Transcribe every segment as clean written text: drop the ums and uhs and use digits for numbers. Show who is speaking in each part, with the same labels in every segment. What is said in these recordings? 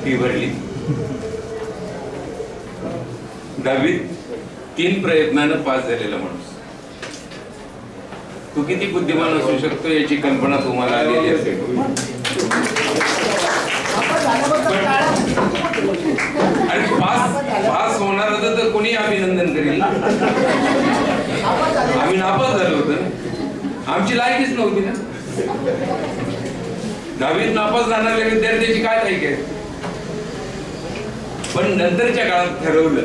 Speaker 1: Fee भरली. 10वीत 3 प्रयत्नानं pass झालेला माणूस. तो किती बुद्धिमान असू शकतो याची कल्पना तुम्हाला आलेली असेल. आणि पास होणार होतं तर कोणी अभिनंदन करेल. आम्ही नापास झालो होतो ना, आमची लायकीच नव्हती ना. 10वीत नापास जाणाऱ्या विद्यार्थ्याची काय लायक आहे. पण नंतरच्या काळात ठरवलं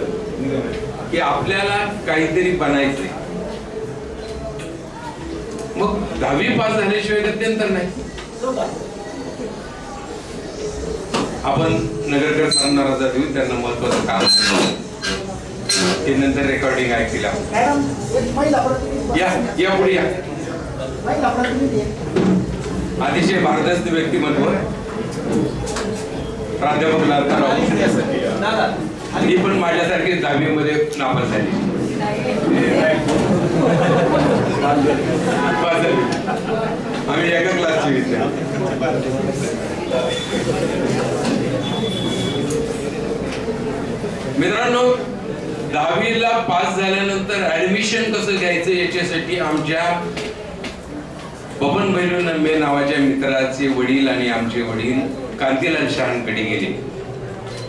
Speaker 1: की आपल्याला काहीतरी बनायचंय. मग 10वी पास झाल्याशिवाय गत्यंतर नाही. आपण नगरकर सांगणारा देऊ, त्यांना महत्वाचं काम ते नंतर रेकॉर्डिंग ऐकला. या पुढे या. अतिशय भारदस्त व्यक्तिमत्व प्राध्यापक लालताराव. ती पण माझ्यासारखी 10वी मध्ये नापास झाली. आम्ही एका क्लासचे विद्यार्थी. मित्रांनो, 10वीला पास झाल्यानंतर ऍडमिशन कसं घ्यायचं याच्यासाठी आमच्या बबन भैरव नंबे नावाच्या मित्राचे वडील आणि आमचे वडील कांतीलाल शहांकडे गेले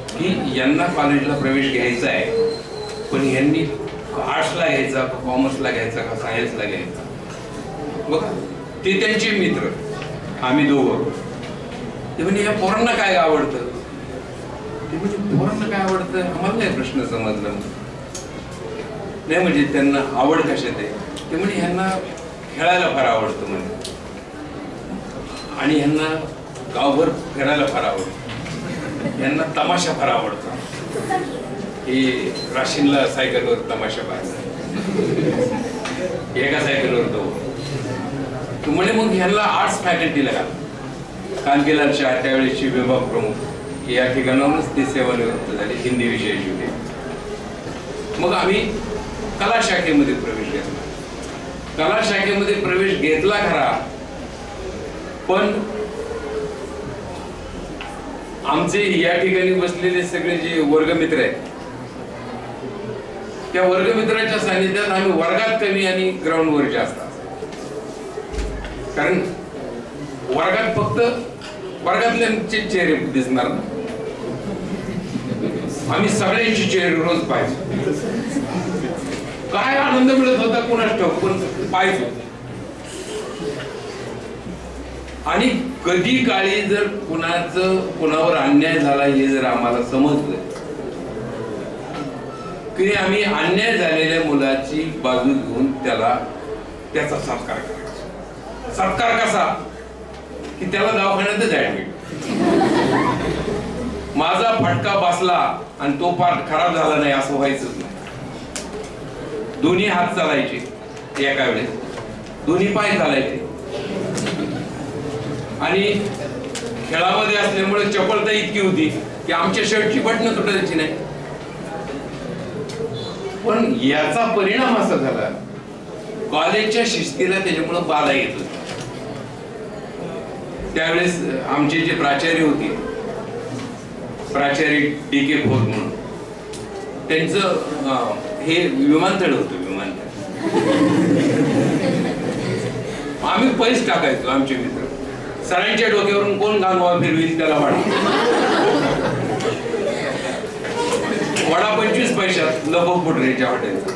Speaker 1: की यांना कॉलेजला प्रवेश घ्यायचा आहे, पण यांनी आर्ट्सला घ्यायचा का कॉमर्सला घ्यायचा का सायन्सला घ्यायचा. बघा, ते त्यांचे मित्र, आम्ही दोघं. ते म्हणजे या पोरांना काय आवडतं. ते म्हणजे पोरांना काय आवडतं आम्हाला नाही प्रश्न समजला नाही. म्हणजे त्यांना आवड कशात आहे. ते म्हणजे ह्यांना खेळायला फार आवडतं म्हणजे, आणि ह्यांना गावभर फिरायला फार आवडतं. यांना तमाशा फार आवडतो. हे राशीनला सायकलवर तमाशा पाहायचा, एका सायकलवर तो म्हणे. मग ह्यांना आर्ट्स फॅकल्टीला घाला. कांतीलाल शाह त्यावेळेसचे विभाग प्रमुख या ठिकाणावरूनच ते सेवानिवृत्त झाले, हिंदी विषयाचे होते. मग आम्ही कला शाखेमध्ये प्रवेश घेतला. कला शाखेमध्ये प्रवेश घेतला खरा, पण आमचे या ठिकाणी बसलेले सगळे जे वर्गमित्र आहेत, त्या वर्गमित्राच्या सानिध्यात आम्ही वर्गात कमी आणि ग्राउंडवर जास्त. कारण वर्गात फक्त वर्गातल्यांचे चेहरे दिसणार ना, आम्ही सगळ्यांची चेहरे रोज पाहायचो. काय आनंद मिळत होता कुणास ठाऊक, पण पाहायचो. आणि कधी काळी जर कुणावर अन्याय झाला हे जर आम्हाला समजलं की आम्ही अन्याय झालेल्या मुलाची बाजू घेऊन त्याचा सत्कार करायचा. सत्कार कसा की त्याला दवाखान्यातच ऍडमिट. माझा फटका बसला आणि तो पाठ खराब झाला नाही असं व्हायचंच नाही. दोन्ही हात चालायचे एका वेळेस, दोन्ही पाय चालायचे. आणि खेळामध्ये असल्यामुळे चपलता इतकी होती की आमच्या शर्टची बटणं तुटायची नाही. पण याचा परिणाम असा झाला, कॉलेजच्या शिस्तीला त्याच्यामुळे बाधा येत होती. त्यावेळेस आमचे जे प्राचार्य होते, प्राचार्य डी.के. खोत म्हणून, त्यांचं हे विमानतळ होतं. विमानतळ आम्ही पैसे टाकायचो. आमचे मित्र सरांच्या डोक्यावरून कोण गांगवा फिरविल त्याला वडा 25 पैशात लपपुटरेच्या हॉटेलचा.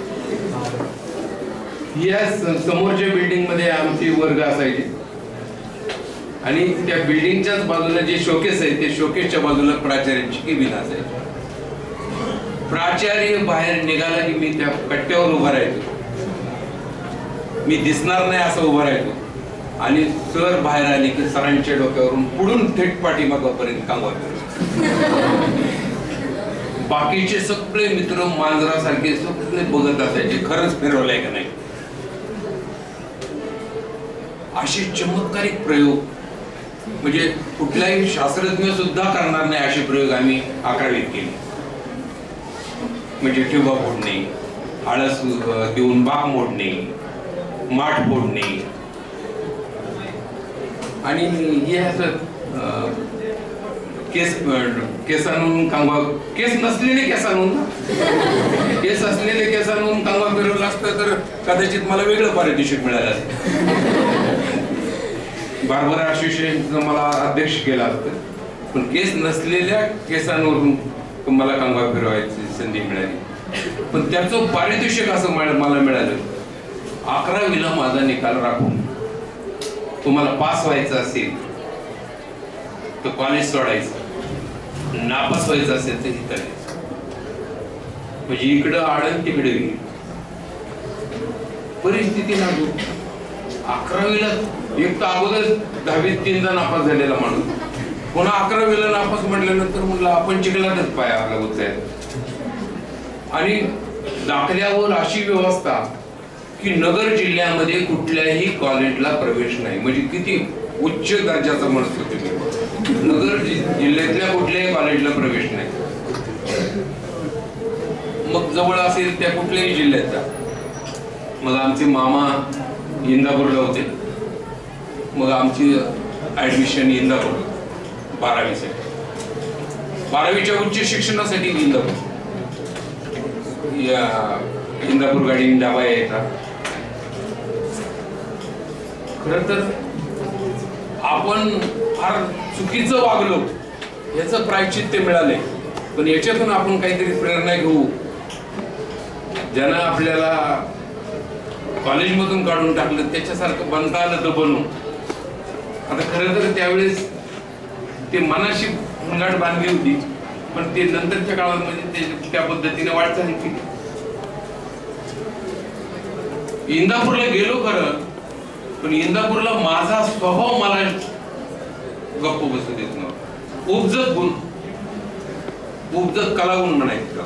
Speaker 1: या समोरच्या बिल्डिंग मध्ये आमची वर्ग असायचे आणि त्या बिल्डिंगच्याच बाजूला जे शोकेस आहे ते शोकेसच्या बाजूला प्राचार्यांची केबिन असायची. प्राचार्य बाहेर निघाला की मी त्या कट्ट्यावर उभा राहायचो. मी दिसणार नाही असं उभा राहायचो. आणि सर बाहेर आले की सरांच्या डोक्यावरून पुढून थेट पाठीमागापर्यंत कांगवा फिरवायचो. बाकीचे सगळे मित्र मांजरासारखे सगळे बघत असायचे खरंच फिरवलंय का नाही. असे चमत्कारिक प्रयोग म्हणजे कुठलाही शास्त्रज्ञ सुद्धा करणार नाही असे प्रयोग आम्ही 11वीत केले. म्हणजे ठिबा फोडणे, आळस देऊन बाक मोडणे, माठ फोडणे आणि हे असं केसांहून कांगवा, केस नसलेले केसांहून, केस असलेले केसांहून कांगवा फिरवलं असतं तर कदाचित मला वेगळं पारितोषिक मिळालं असतं. बार्बर असोसिएशनचं मला अध्यक्ष केला असतं, पण केस नसलेल्या केसांवरून मला कांगवा फिरवायची संधी मिळाली. पण त्याचं पारितोषिक असं मला मिळालं, 11वीला माझा निकाल राखून तुम्हाला पास व्हायचं असेल तर कॉलेज सोडायचं, नापास व्हायचं असेल तर इथं यायचं. म्हणजे इकडं आडन तिकडे गेली परिस्थिती लागू. 11वीला एक तर अगोदर 10वीत 3दा नापास झालेला माणूस, पुन्हा 11वीला नापास म्हटल्यानंतर म्हटलं आपण चिखलातच पाय आपला उचलायचा. आणि दाखल्यावर अशी व्यवस्था की नगर जिल्ह्यामध्ये कुठल्याही कॉलेजला प्रवेश नाही. म्हणजे किती उच्च दर्जाचा म्हणत होते मी, नगर जिल्ह्यातल्या कुठल्याही कॉलेजला प्रवेश नाही. मग जवळ असेल त्या कुठल्याही जिल्ह्याचा. मग आमचे मामा इंदापूरला होते, मग आमची ऍडमिशन इंदापूर 12वीसाठी, 12वीच्या उच्च शिक्षणासाठी इंदापूर गाडीने डाबा यायचा. खरं तर आपण फार चुकीचं वागलो याचं प्रायश्चित्त मिळालंय, पण याच्यातून आपण काहीतरी प्रेरणा घेऊ. ज्यांना आपल्याला कॉलेजमधून काढून टाकलं त्याच्यासारखं बनता आलं तर बनू. आता खरं तर त्यावेळेस ते मनाशी मुंगाट बांधली होती, पण ते नंतरच्या काळामध्ये ते त्या पद्धतीने वाटचाल केली. इंदापूरला गेलो खरं, पण इंदापूरला माझा स्वभाव मला गप्प बसू देत नव्हता. उपजत गुण, उपजत कलागुण म्हणायचं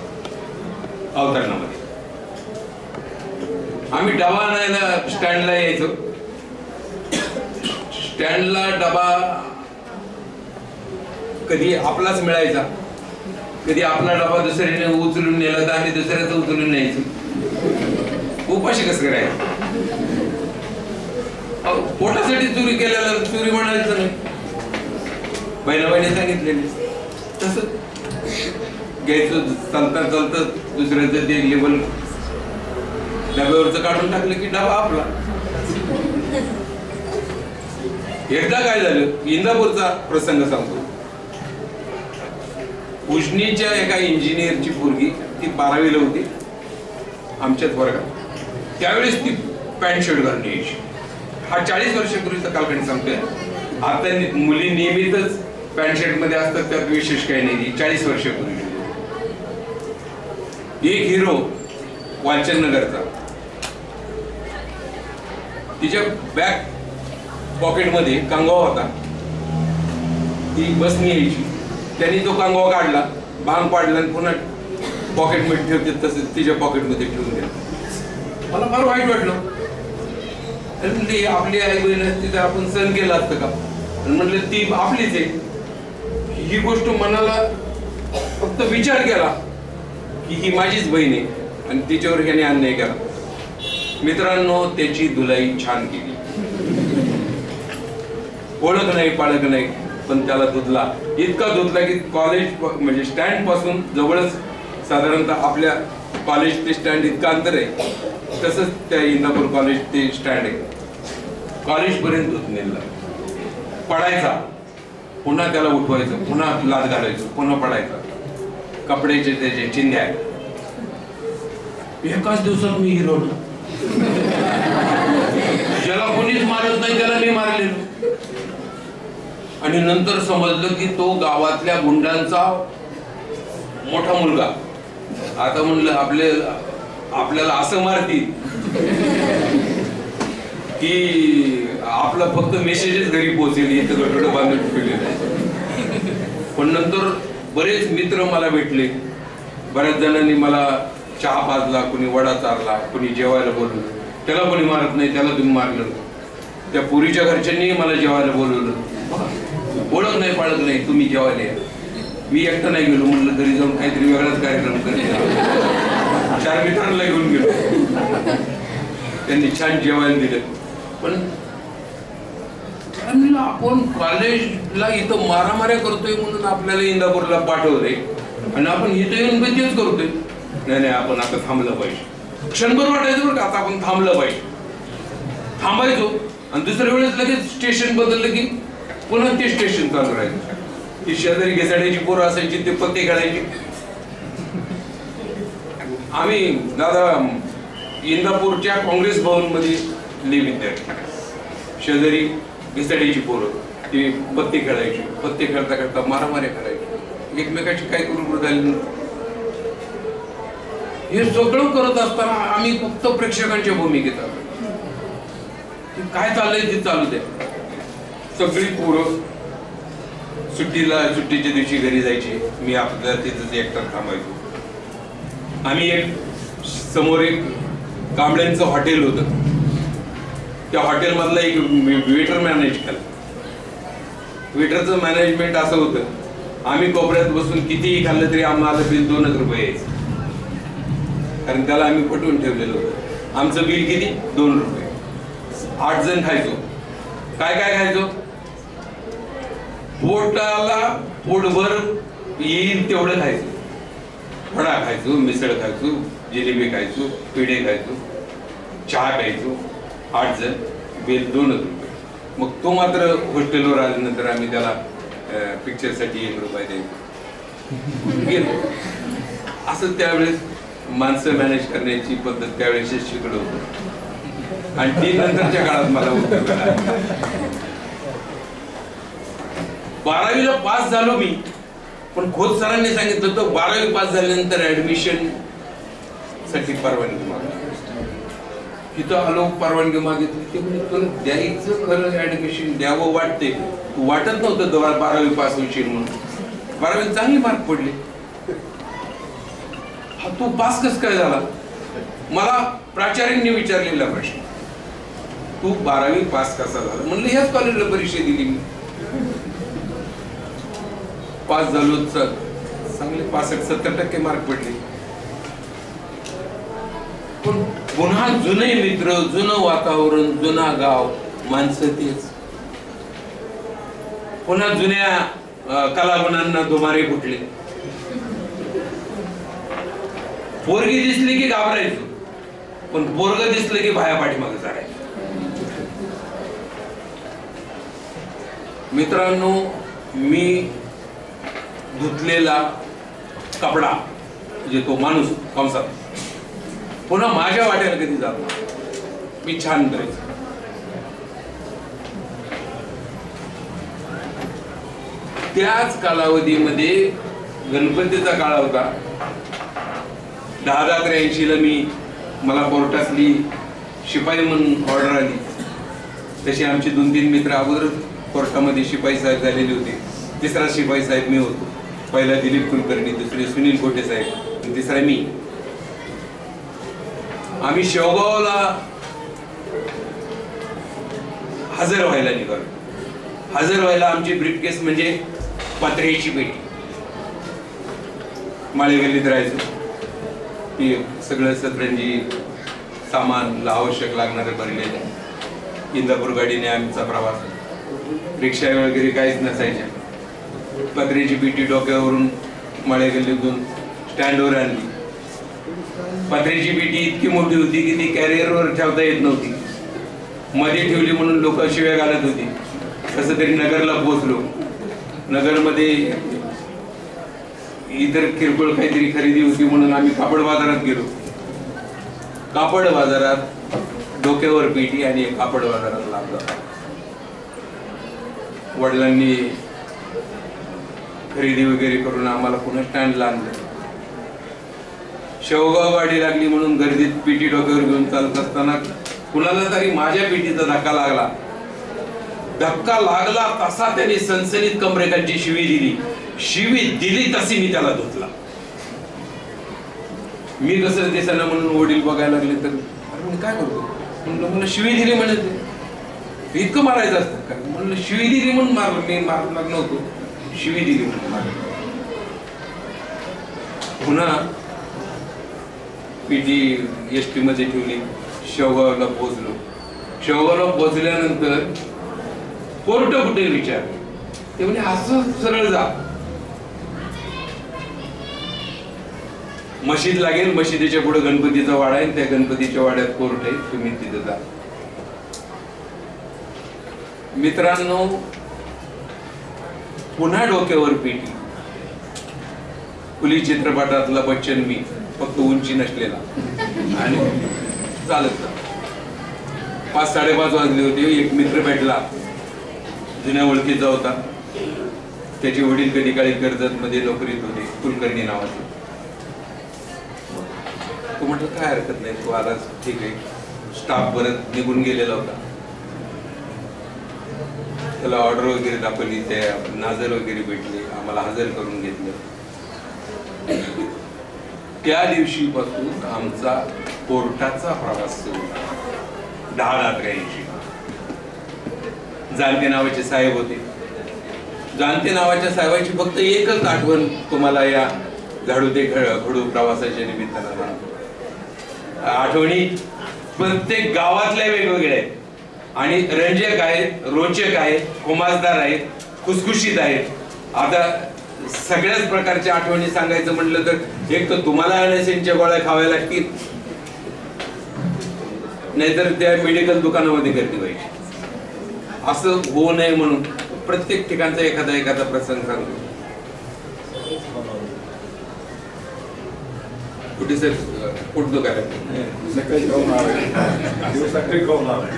Speaker 1: अवतरणामध्ये. आम्ही डबा आणायला स्टँडला यायचो. स्टँडला डबा कधी आपलाच मिळायचा, कधी आपला डबा दुसऱ्याने उचलून नेला तर आम्ही दुसऱ्याचा उचलून न्यायचो. उपाशी कसं करायचं? पोटासाठी चोरी केल्याला चोरी म्हणायचं नाही. बहिणाबाईने सांगितलेले तसं घ्यायचं. चालता चालतं दुसऱ्याचं ते लेबल डब्यावरचं काढून टाकलं की डबा आपला. एकदा काय झालं, इंदापूरचा प्रसंग सांगतो. उजनीच्या एका इंजिनियरची पोरगी, ती 12वीला होती आमच्याच वर्गात. त्यावेळेस ती पॅन्ट शर्ट घालून यायची. हा 40 वर्षापूर्वीचा कालखंड सांगतोय. आता मुली नेहमीच पॅन्ट शर्ट मध्ये असतात, त्यात विशेष काही नाही. 40 वर्षापूर्वी एक हिरो वालचंदनगरचा, तिच्या बॅक पॉकेटमध्ये कांगवा होता. ती बसनी यायची, त्यांनी तो कांगवा काढला, भांग पाडला आणि पुन्हा पॉकेटमध्ये ठेवते, तसं तिच्या पॉकेटमध्ये ठेवून दिला. मला फार वाईट वाटलं. म्हणले आपली आई बहीण असती तर आपण सहन केलं असतं का? म्हटलं ती आपलीच आहे. ही गोष्ट मनाला फक्त विचार केला की ही माझीच बहीण आहे आणि तिच्यावर ह्याने अन्याय केला. मित्रांनो, त्याची धुलाई छान केली. ओळख नाही पाळख नाही, पण त्याला धुतला. इतका धुतला की कॉलेज म्हणजे स्टँड पासून जवळच साधारणतः आपल्या कॉलेज ते स्टँड इतकं अंतर आहे, तसंच त्या इंदापूर कॉलेज ते स्टँड आहे. कॉलेज पर्यंत धुत नेला. पडायचा, पुन्हा त्याला उठवायचं, पुन्हा लाद घालायचं, पुन्हा पडायचा. कपड्याचे त्याचे चिंध्या. एकाच दिवसात मी हिरो. ज्याला कोणीच मारत नाही त्याला मी मारलेलो. आणि नंतर समजलं की तो गावातल्या गुंडांचा मोठा मुलगा. आता म्हणलं आपल्याला असं मारतील की आपला फक्त मेसेजच घरी पोहोचेल, इथं गटोड बांधून ठेवलेलं आहे. पण नंतर बरेच मित्र मला भेटले. बऱ्याच जणांनी मला चहा पाजला, कोणी वडा चारला, कोणी जेवायला बोलवलं. त्याला कोणी मारत नाही, त्याला तुम्ही मारलं. त्या पुरीच्या घरच्यांनी मला जेवायला बोलवलं. ओळख नाही पाळत नाही, तुम्ही जेवायला या. मी एकटा नाही गेलो, म्हटलं घरी जाऊन काहीतरी वेगळाच कार्यक्रम करेल. 4 मित्रांना घेऊन गेलो. त्यांनी छान जेवायला दिलं. पण म्हणलं आपण कॉलेजला इथं मारामाऱ्या करतोय म्हणून आपल्याला इंदापूरला पाठवलंय आणि आपण इथं येऊन तेच करतोय. नाही आपण आता थांबलं पाहिजे. क्षणभर वाटायचं बरं का आता आपण थांबलं पाहिजे. थांबायचो आणि दुसऱ्या वेळेस लगेच स्टेशन बदललं की पुन्हा ते स्टेशन चालू राहायचं. ती शेजारी घेसाड्याची पोरं असायची ते पत्ते खेळायची. आम्ही दादा इंदापूरच्या काँग्रेस भवन मध्ये विद्यार्थी, शेजारी घिसाड्याची पोरं ती पत्ते खेळायची. पत्ते खेळता खेळता मारामाऱ्या करायची, एकमेकाची काय करून झाली. हे सगळं करत असताना आम्ही फक्त प्रेक्षकांच्या भूमिकेत आलो. काय चाललंय ते चालू द्या. सगळी पोरं सुट्टीच्या दिवशी घरी जायची. मी आपल्या तिथं एकटा थांबायचो. आम्ही समोर एक कांबळ्यांचं हॉटेल होतं. त्या हॉटेल मधला एक वेटर मॅनेज केला. वेटरचं मॅनेजमेंट असं होतं, आम्ही कोपऱ्यात बसून कितीही खाल्लं तरी आम्हाला बिल 2 रुपये यायचं. कारण त्याला आम्ही पटवून ठेवलेलं होतं. आमचं बिल किती? 2 रुपये. 8 जण खायचो. काय काय खायचो? पोटाला पोटभर येईल तेवढं खायचो. वडा खायचो, मिसळ खायचो, जिलेबी खायचो, पेढे खायचो, चहा प्यायचो. 8 जण, बिल 2 रुपये. मग तो मात्र हॉस्टेलवर आल्यानंतर आम्ही त्याला पिक्चरसाठी 1 रुपये द्यायचो. गेलो असं त्यावेळेस माणसं मॅनेज करण्याची पद्धत त्यावेळेस शिकलो होतो आणि ती नंतरच्या काळात मला उपयोग आला. 12वीला पास झालो मी, पण खोत सरांनी सांगितलं होतं 12वी पास झाल्यानंतर ऍडमिशन साठी परवानगी मागा. तिथं आलो, परवानगी मागितली. ते म्हणजे तुला द्यायचं खरं ऍडमिशन द्यावं वाटते, वाटत नव्हतं 12वी पास होशील म्हणून. 12वी चांगले मार्क पडले. हा तू पास कस काय झाला? मला प्राचार्यांनी विचारलेला प्रश्न, तू 12वी पास कसा झाला? म्हणलं ह्याच कॉलेजला परीक्षा दिली मी. पास झालो, चांगले 65-70% मार्क पडले. पण पुन्हा जुने मित्र, जुनं वातावरण, जुना गाव, माणसं तेच. पुन्हा जुन्या कलागुणांना दुमारे फुटले. पोरगी दिसली की घाबरायचो, पण पोरग दिसलं की भाया पाठीमागे जायचं. मित्रांनो, मी धुतलेला कपडा म्हणजे तो माणूस कंसात पुन्हा माझ्या वाट्याला कधी जात मी छान करायचो. त्याच कालावधीमध्ये गणपतीचा काळ होता. 10-83 मी मला कोर्टातली शिपाई म्हणून ऑर्डर आली. तशी आमचे 2-3 मित्र अगोदर कोर्टामध्ये शिपाई साहेब झालेले होते. 3रा शिपाई साहेब मी होतो. पहिला दिलीप कुलकर्णी, दुसरे सुनील कोटे साहेब आणि 3रा मी. आम्ही शेवगावला हजर व्हायला निघालो. हजर व्हायला आमची ब्रीफकेस म्हणजे पत्र्याची पेटी. माळे गल्लीत राहायचो. ती सगळं सतरंजी सामान आवश्यक लागणारे भरलेले. इंदापूर गाडीने आमचा प्रवास. रिक्षा वगैरे काहीच नसायच्या. पत्र्याची पेटी डोक्यावरून माळे गल्लीतून स्टँडवर आणली. पत्र्याची पेटी इतकी मोठी होती की ती कॅरियरवर ठेवता येत नव्हती. मध्ये ठेवली म्हणून लोक शिव्या घालत होती. कसं तरी नगरला पोहोचलो. नगरमध्ये इतर किरकोळ काहीतरी खरेदी होती म्हणून आम्ही कापड बाजारात गेलो. कापड बाजारात डोक्यावर पेटी आणि कापड बाजारात लागला. वडिलांनी खरेदी वगैरे करून आम्हाला पुन्हा स्टँडला आणलं. शेवगाव गाडी लागली म्हणून गर्दीत पेटी डोक्यावर घेऊन चालत असताना कुणाला तरी माझ्या पेटीचा धक्का लागला. धक्का लागला तसा त्यांनी सनसनीत कमरेकांची शिवी दिली. शिवी दिली तशी मी त्याला धुतला. मी कसं दिसना म्हणून वडील बघायला लागले तर काय करतो म्हणलं, मला शिवी दिली म्हणत इतकं मारायचं असतं का? म्हणलं शिवी दिली म्हणून मारलं. मी मारणार नव्हतो, शिवी दिली म्हणून मारलं. पुन्हा पेटी एसटी मध्ये ठेवली. शेवगावला पोहोचलो. शेवगावला पोहोचल्यानंतर कोर्ट कुठे विचार, ते म्हणजे असं सरळ जा. मशीद लागेल, मशिदीच्या पुढे गणपतीचा वाडा आहे, त्या गणपतीच्या वाड्यात कोर्ट आहे, तुम्ही तिथे जा. मित्रांनो, पुन्हा डोक्यावर पेटी. कुली चित्रपटातला बच्चन मी, फक्त उंची नसलेला, आणि चालत 5-5:30 वाजले होते. एक मित्र भेटला, जुन्या ओळखीचा होता. त्याचे वडील कधी काळी कर्जत मध्ये नोकरीत होते, कुलकर्णी नावाचे. तो म्हटलं काय हरकत नाही, तू आलास ठीक आहे. स्टाफ परत निघून गेलेला होता. त्याला ऑर्डर वगैरे दाखवली, त्या नाजर वगैरे भेटले, आम्हाला हजर करून घेतलं. त्या दिवशीपासून आमचा कोर्टाचा प्रवास सुरू झाला. 10-11 जानते नावाचे साहेब होते. जानते नावाच्या साहेबांची फक्त एकच आठवण तुम्हाला या झाडू ते खडू प्रवासाच्या निमित्तानं. आठवणी प्रत्येक गावातल्या वेगवेगळ्या आहेत आणि रंजक आहेत, रोचक आहेत, खुमासदार आहेत, खुसखुशीत आहेत. आता सगळ्याच प्रकारच्या आठवणी सांगायचं म्हटलं तर एक तर तुम्हाला अनसेनच्या गोळ्या खाव्या लागतील, नाहीतर त्या मेडिकल दुकानामध्ये गर्दी व्हायची. असं होऊ नये म्हणून प्रत्येक ठिकाणचा एखादा प्रसंग सांगतो. कुठे सर पोट दुखायला
Speaker 2: सकाळी खाऊन आले, दिवसाकडे खाऊन आले.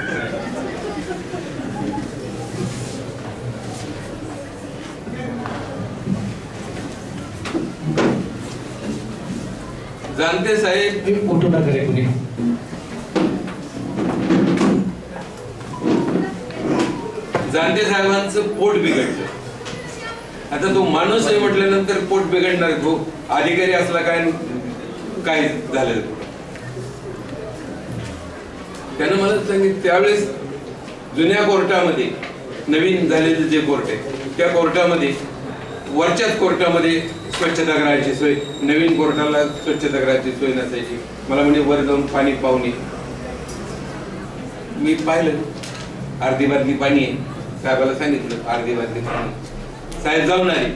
Speaker 1: जानते साहेब
Speaker 3: फोटो टाकले कुणी
Speaker 1: जानते साहेबांचं पोट बिघडलं. आता तो माणूस आहे म्हटल्यानंतर पोट बिघडणार. तो अधिकारी असला काय काय झालं. त्यानं मला सांगितलं त्यावेळेस जुन्या कोर्टामध्ये, नवीन झालेलं जे कोर्ट आहे त्या कोर्टामध्ये, वरच्याच कोर्टामध्ये स्वच्छतागृहाची सोय, नवीन कोर्टाला स्वच्छतागृहाची सोय नसायची. मला म्हणजे वर जाऊन पाणी पाहुणे. मी पाहिलं अर्धी बादली पाणी आहे. साहेबाला सांगितलं अर्धी बादली पाणी. साहेब जाऊन आले.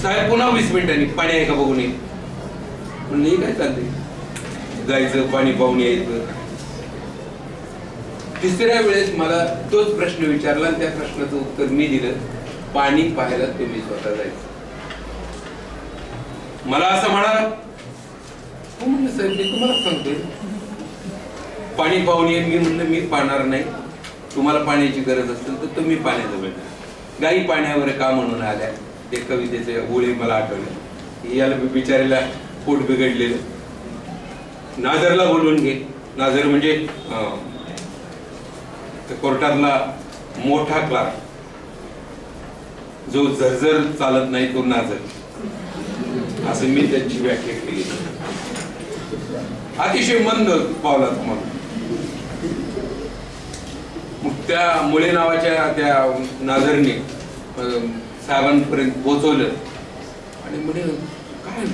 Speaker 1: साहेब पुन्हा 20 मिनिटांनी पाणी आहे का बघून ये. म्हणलं हे काय चाललंय, जायचं पाणी पाहून यायचं. तिसऱ्या वेळेस मला तोच प्रश्न विचारला आणि त्या प्रश्नाचं उत्तर मी दिलं, पाणी पाहायला तुम्ही स्वतः जायचं. मला असं म्हणाला, हो म्हणलं साहेब मी तुम्हाला सांगतोय पाणी पाहून ये. मी म्हणलं मी पाहणार नाही, तुम्हाला पाण्याची गरज असेल तर तुम्ही पाण्याजवळ. गाई पाण्यावर का म्हणून आल्या, ते कवितेचे ओळी मला आठवले. याला बिचारायला पोट बिघडलेलं, नाझरला बोलवून घे. नाझर म्हणजे कोर्टातला मोठा क्लार्क, जो झरझर चालत नाही तो नाझर, असं मी त्याची व्याख्या केली. अतिशय मंद पावलात मग त्या मुळे नावाच्या त्या नाझरने साहेबांपर्यंत पोहोचवलं आणि म्हणे काय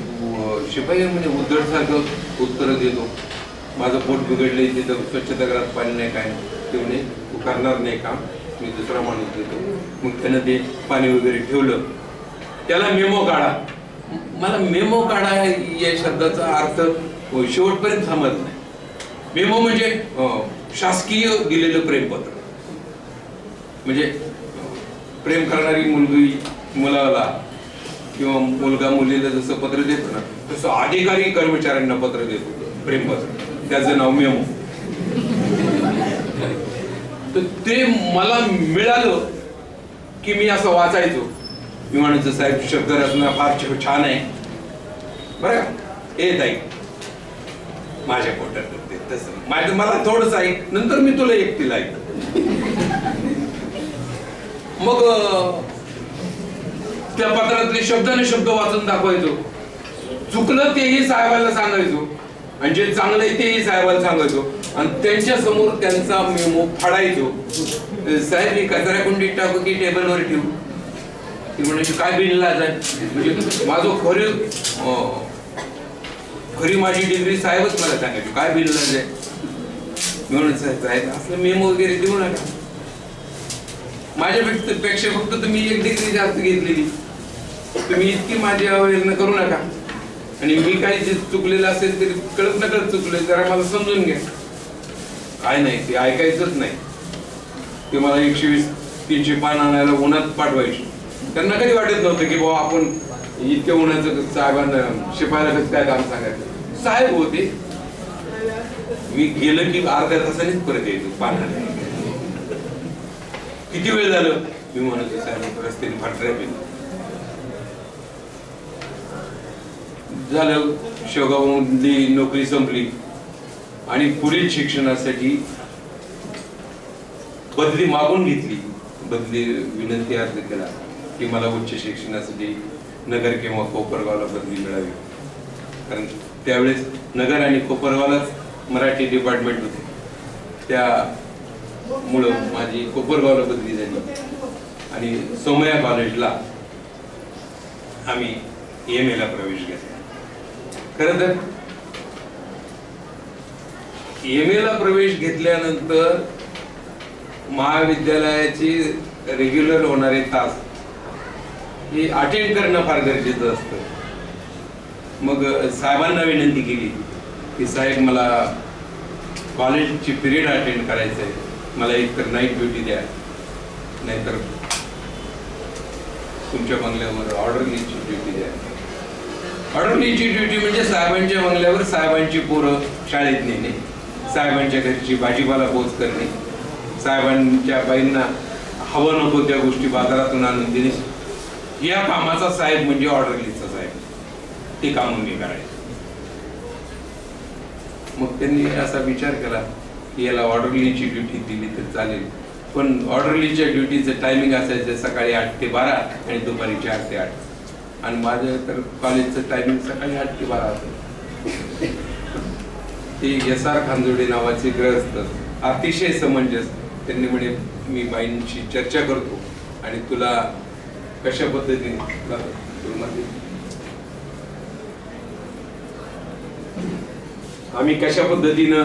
Speaker 1: शिपाई म्हणे उद्धट सारखं उत्तर देतो, माझं पोट बिघडले, तिथं स्वच्छतागृहात पाणी नाही काय नाही. ते म्हणे तू करणार नाही काम, मी दुसरा माणूस देतो. मग त्यानं ते पाणी वगैरे ठेवलं. त्याला मेमो काढा. मला मेमो काढा या शब्दाचा अर्थ शेवटपर्यंत समजत नाही. मेमो म्हणजे शासकीय दिलेलं प्रेमपत्र. म्हणजे प्रेम करणारी मुलगी मुलाला किंवा मुलगा मुलीला जसं पत्र देतो ना, तसं अधिकारी कर्मचाऱ्यांना पत्र देतो, प्रेमपत्र. त्याचं नाव मेमो. तर ते मला मिळालं की मी असं वाचायचो. मी म्हणायचो साहेब शब्दरचना फार छान आहे बरं का, येत आहे माझ्या पोटात. तसं मला थोडंच आहे, नंतर मी तुला एकटीला ऐकतो. मग त्या पत्रातले शब्दाने शब्द वाचून दाखवायचो. चुकलं तेही साहेबाला सांगायचो आणि जे चांगलं आहे तेही साहेबाला सांगायचो आणि त्यांच्या समोर त्यांचा मेमो फाडायचो. साहेब ही कचरा कुंडीत टाकू की टेबलवर ठेवू. ती म्हणायची काय बिनला जाय. म्हणजे माझं खरी माझी डिग्री साहेबच मला सांगायची काय बिनला जाय. म्हणून साहेब असलं मेमो वगैरे देऊ नका. माझ्यापेक्षा फक्त तुम्ही 1 डिग्री जास्त घेतलेली. तुम्ही इतकी माझी अवहेलना करू नका. आणि मी काही जे चुकलेलं असेल तरी कळत नकळत चुकले, जरा मला समजून घ्या. काय नाही, ते ऐकायचंच नाही. ते मला 120-300 पान आणायला उन्हात पाठवायचे. त्यांना कधी वाटत नव्हतं की बाबा आपण इतक्या उन्हाचं साहेबांना शिपायला कसं काय काम सांगायचं. साहेब होते, मी गेलं की अर्ध्या तासानेच परत यायचो पाण्याला. किती वेळ झालं मी म्हणतो साहेब रस्त्याने फार ट्रॅफिक झालं. शेवगावमधली नोकरी संपली आणि पुढील शिक्षणासाठी बदली मागून घेतली. बदली विनंती अर्ज केला की मला उच्च शिक्षणासाठी नगर किंवा कोपरगावला बदली मिळावी. कारण त्यावेळेस नगर आणि कोपरगावलाच मराठी डिपार्टमेंट होते. त्यामुळं माझी कोपरगावला बदली झाली आणि सोमया कॉलेजला आम्ही MA ला प्रवेश घेतला. खरं तर MA ला प्रवेश घेतल्यानंतर महाविद्यालयाची रेग्युलर होणारे तास हे अटेंड करणं फार गरजेचं असतं. मग साहेबांना विनंती केली की साहेब मला कॉलेजची पिरियड अटेंड करायचं आहे. मला एकतर नाईट ड्युटी द्या, नाहीतर तुमच्या बंगल्यावर ऑर्डरलीची ड्युटी द्या. ऑर्डरलीची ड्युटी म्हणजे साहेबांच्या बंगल्यावर साहेबांची पोरं शाळेत नेणे, साहेबांच्या घरची भाजीपाला पोच करणे, साहेबांच्या बाईंना हवं नको त्या गोष्टी बाजारातून आणून देणे. या कामाचा साहेब म्हणजे ऑर्डरलीचा साहेब. ते काम मी करायचं. मग त्यांनी असा विचार केला की याला ऑर्डरलीची ड्युटी दिली तर चालेल, पण ऑर्डरलीच्या ड्युटीचं टायमिंग असायचं सकाळी 8 ते 12 आणि दुपारी 4 ते 8. आणि माझं तर कॉलेजचं टायमिंग सकाळी 8 ते 12 होतं. ते SR खांजोडे नावाचे ग्रहस्थ अतिशय समंजस. त्यांनी म्हणे मी बाईंशी चर्चा करतो आणि तुला कशा पद्धतीने आम्ही कशा पद्धतीनं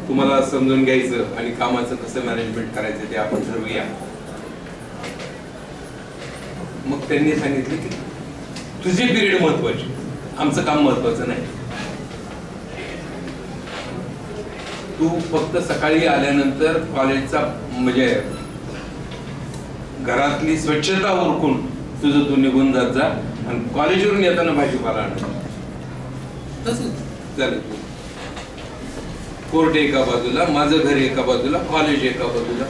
Speaker 1: तुम्हाला समजून घ्यायचं आणि कामाचं कसं मॅनेजमेंट करायचं ते आपण ठरवूया. मग त्यांनी सांगितलं की तुझी पिरियड महत्वाची, आमचं काम महत्वाचं नाही. तू फक्त सकाळी आल्यानंतर कॉलेजचा म्हणजे घरातली स्वच्छता उरकून तुझं तू निघून जात जा आणि कॉलेजवरून येताना भाजीपाला आण. तसंच झालं. कोर्ट एका बाजूला, माझं घर एका बाजूला, कॉलेज एका बाजूला.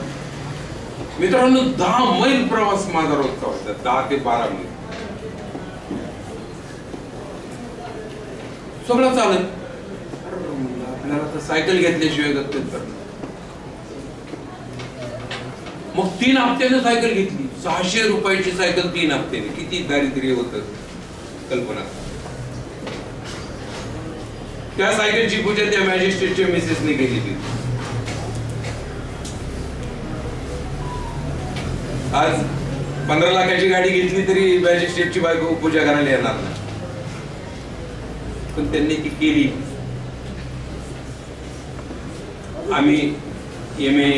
Speaker 1: मित्रांनो 10 मैल प्रवास माझा रोजचा होता. 10 ते 12 मैल सगळं चालत. आपल्याला तर सायकल घेतल्याशिवाय गती करणार. मग 3 हप्त्याने सायकल घेतली. 600 रुपयाची सायकल 3 हप्त्याने. किती दारिद्र्य होतं कल्पना. त्या सायकलची पूजा त्या मॅजिस्ट्रेटच्या मिसेसने केली. आज 15 लाखाची गाडी घेतली तरी मॅजिस्ट्रेटची बायको पूजा करायला येणार नाही, पण त्यांनी ती केली. आम्ही MA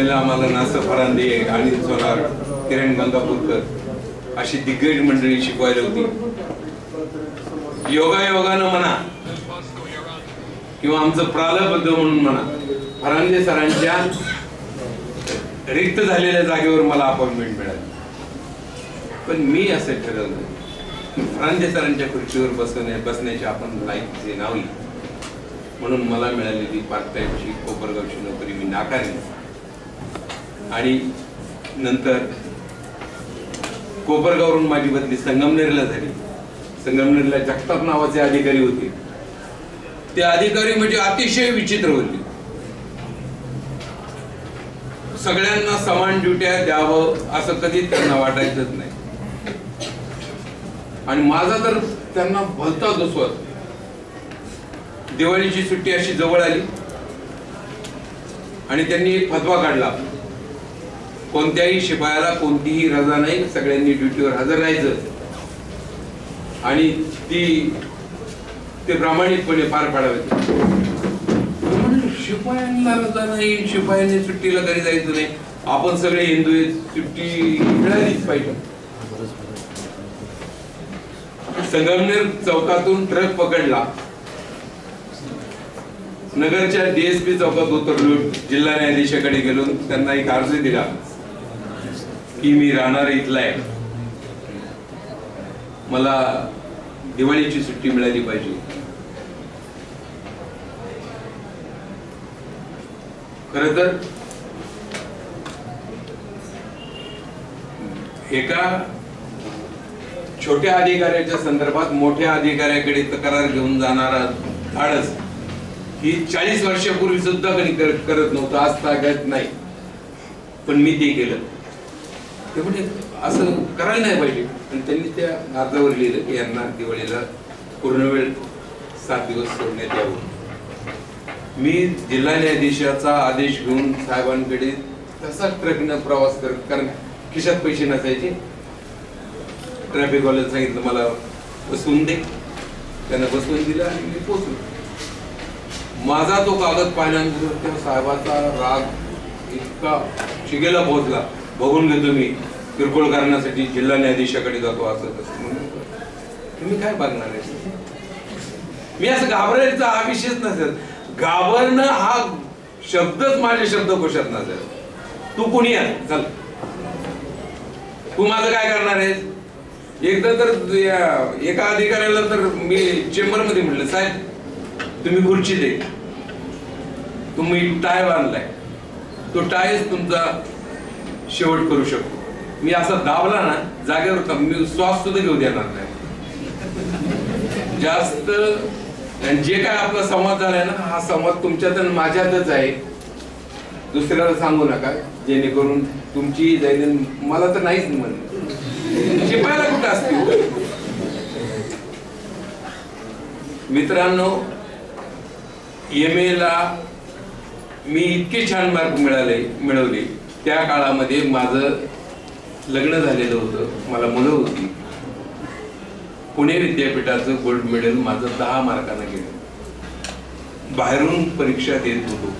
Speaker 1: ला आम्हाला नासा फरांदे, अनिल सोनार, किरण गंगापूरकर अशी दिग्गज मंडळी शिकवायला होती. योगायोगानं म्हणा किंवा आमचं प्रालबद्ध म्हणून म्हणा, फरांदे सरांच्या रिक्त झालेल्या जागेवर मला अपॉइंटमेंट मिळाली. पण मी असं ठरवलं फरांदे सरांच्या खुर्चीवर बसण्याची आपण लायकीचे नाही, म्हणून मला मिळालेली पार्ट टाइमची कोपरगावची नोकरी मी नाकारली. आणि नंतर कोपरगावरून माझी बदली संगमनेरला झाली. संगमनेरला जगताप नावाचे अधिकारी होते. ते अधिकारी म्हणजे अतिशय विचित्र होते. सगळ्यांना समान ड्युट्या द्यावं असं कधीच त्यांना वाटायचंच नाही. आणि माझा तर त्यांना भलता दुस्वत. दिवाळीची सुट्टी अशी जवळ आली आणि त्यांनी एक फतवा काढला, कोणत्याही शिपायाला कोणतीही रजा नाही, सगळ्यांनी ड्युटीवर हजर राहायचं आणि ते प्रामाणिकपणे पार पाडावे. शिपायांना रजा नाही, शिपायांनी सुट्टीला घरी जायचं नाही, आपण सगळे हिंदू आहेत, सुट्टी मिळालीच पाहिजे. संगमनेर चौकातून ट्रक पकडला, नगरच्या DSP चौकात उतरलो, जिल्हा न्यायाधीशाकडे गेलो, त्यांना एक अर्ज दिला की मी राहणार इथला आहे, मला दिवाळीची सुट्टी मिळाली पाहिजे. खरं तर एका छोट्या अधिकाऱ्याच्या संदर्भात मोठ्या अधिकाऱ्याकडे तक्रार घेऊन जाणारा धाडस ही 40 वर्षापूर्वी सुद्धा कोणी करत नव्हतं, आज ताकद नाही, पण मी ते केलं. ते म्हणजे असं करायला नाही पाहिजे. आणि त्यांनी त्या अर्जावर लिहिलं की यांना दिवाळीला पूर्ण वेळ 7 दिवस सोडण्यात यावं. मी जिल्हा न्यायाधीशाचा आदेश घेऊन साहेबांकडे तसाच ट्रकनं प्रवास करत, कारण खिशात पैसे नसायचे. ट्रॅफिक वाल्याला सांगितलं मला बसवून दे, त्यांना बसवून दिलं आणि मी पोचलो. माझा तो कागद पाहिल्यानंतर त्या साहेबाचा राग इतका शिगेला पोहोचला, बघून घेतो मी किरकोळ करण्यासाठी जिल्हा न्यायाधीशाकडे जातो असं तसं. म्हणून तुम्ही काय बघणार आहे? मी असं घाबरायचा हा विषयच नसेल. घाबरणं हा शब्दच माझ्या शब्दकोशात नसेल. तू कोणी आहे, चल तू माझं काय करणार आहेस? एकदा तर एका अधिकाऱ्याला तर मी चेंबर मध्ये म्हटलं, साहेब तुम्ही खुर्ची दे, तुम्ही टाय बांधलाय, तो टायच तुमचा शेवट करू शकतो. मी असा दाबला ना जागेवर, मी श्वास सुद्धा घेऊ देणार नाही जास्त. आणि जे काय आपला संवाद झालाय ना, हा संवाद तुमच्यात आणि माझ्यातच आहे, दुसऱ्याला सांगू नका, जेणेकरून तुमची जाईल. मला तर नाहीच म्हणलं, शिपायला कुठं असते. मित्रांनो, MA ला मी इतके छान मार्क मिळवले. त्या काळामध्ये माझं लग्न झालेलं होतं, मला मुलं होती. पुणे विद्यापीठाचं गोल्ड मेडल माझं 10 मार्कानं गेलं. बाहेरून परीक्षा देत होतो.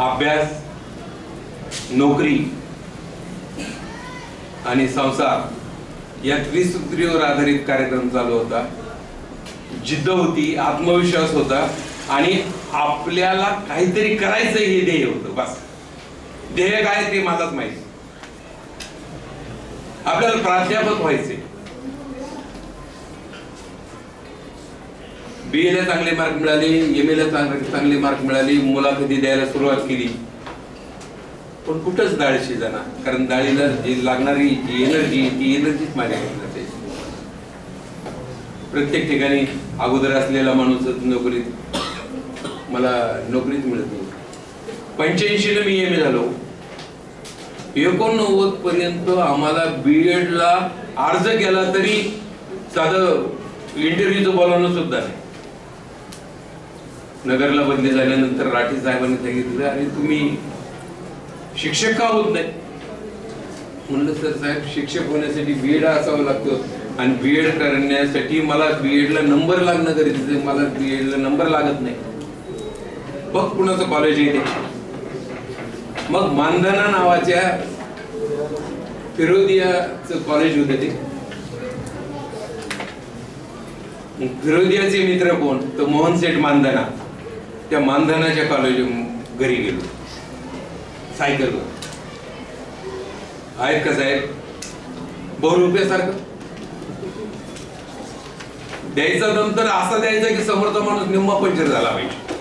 Speaker 1: अभ्यास, नोकरी आणि संसार या त्रिसूत्रीवर आधारित कार्यक्रम चालू होता. जिद्द होती, आत्मविश्वास होता आणि आपल्याला काहीतरी करायचं हे ध्येय होतं. बस ध्येय काय ते मलाच माहिती. आपल्याला प्राध्यापक व्हायचे. BA ला चांगले मार्क मिळाले, MA ला चांगले मार्क मिळाले, मुलाखती द्यायला सुरुवात केली. पण कुठंच डाळ शिजेना, कारण डाळीला जी लागणारी जी एनर्जी, ती एनर्जीच माझ्याकडे नसायची. प्रत्येक ठिकाणी अगोदर असलेला माणूस नोकरीत, मला नोकरीच मिळत नाही. 85 ला मी MA झालो. 89 पर्यंत आम्हाला BEd ला अर्ज केला तरी साधं इंटरव्ह्यूचं बोलावणं सुद्धा नाही. नगरला बदली झाल्यानंतर राठी साहेबांनी सांगितलं, अरे तुम्ही शिक्षक का होत नाही? म्हणलं सर साहेब, शिक्षक होण्यासाठी BEd असावं लागतं आणि BEd करण्यासाठी मला BEd ला नंबर लागणं गरजेचं आहे. मला BEd ला नंबर लागत नाही. बघ कुणाचं कॉलेज आहे ते. मग मानधना नावाच्या फिरोदियाचं कॉलेज होतं ते. फिरोदियाचे मित्र कोण? तर मोहन सेठ मानधना. त्या मानधनाच्या कॉलेज घरी गेलो सायकलवर. आहेत का साहेब? बहुरुपयासारखं द्यायचा दम तर असा द्यायचा की समोरचा माणूस निम्मा पंचर झाला पाहिजे.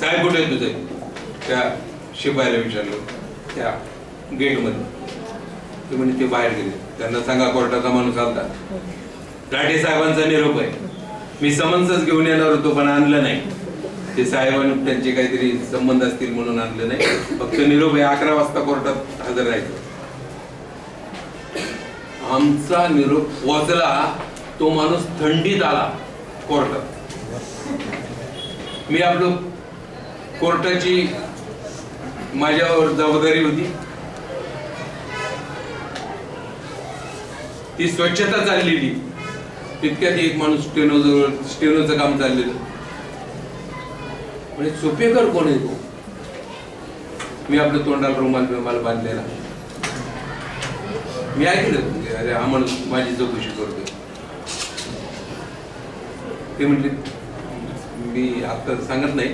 Speaker 1: साहेब कुठे आहे तुझे? त्या शिपायाला विचारलं त्या गेट मध्ये. ते म्हणे ते बाहेर गेले. त्यांना सांगा कोर्टाचा माणूस आलता. राठे साहेबांचा निरोप आहे. मी समन्सच घेऊन येणार होतो पण आणलं नाही. ते साहेबांनी त्यांचे काहीतरी संबंध असतील म्हणून आणलं नाही. फक्त निरोप आहे. 11 वाजता कोर्टात हजर राहायचं. आमचा निरोप पोहोचला. तो माणूस थंडीत आला कोर्टात. मी आपलं कोर्टाची माझ्यावर जबाबदारी होती. ती स्वच्छता चाललेली. तितक्यात एक माणूस स्टेनोचं काम चाललेलं. म्हणजे चोपेकर कोण आहे तो? मी आपल्या तोंडाला रुमाल बांधलेला. मी ऐकलं अरे अमन माझी चौकशी करतोय. ते म्हटले मी आता सांगत नाही,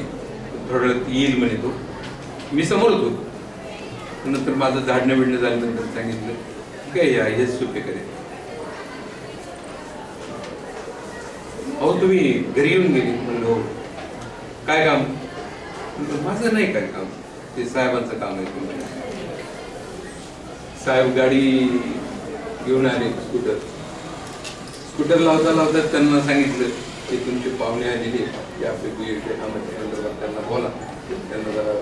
Speaker 1: थोडं येईल म्हणे तो. मी समोर होतो. नंतर माझं झाडणं बिडणं झाल्यानंतर सांगितलं काय या हेच चोपेकर आहे. अहो तुम्ही घरी येऊन गेली? म्हणलं हो. काय काम? माझं नाही काय काम, ते साहेबांचं काम आहे. तुमच्या साहेब गाडी घेऊन आले, स्कूटर लावता लावता त्यांना सांगितलं की तुमचे पाहुणे आलेले यापैकी संदर्भात त्यांना बोला, त्यांना जरा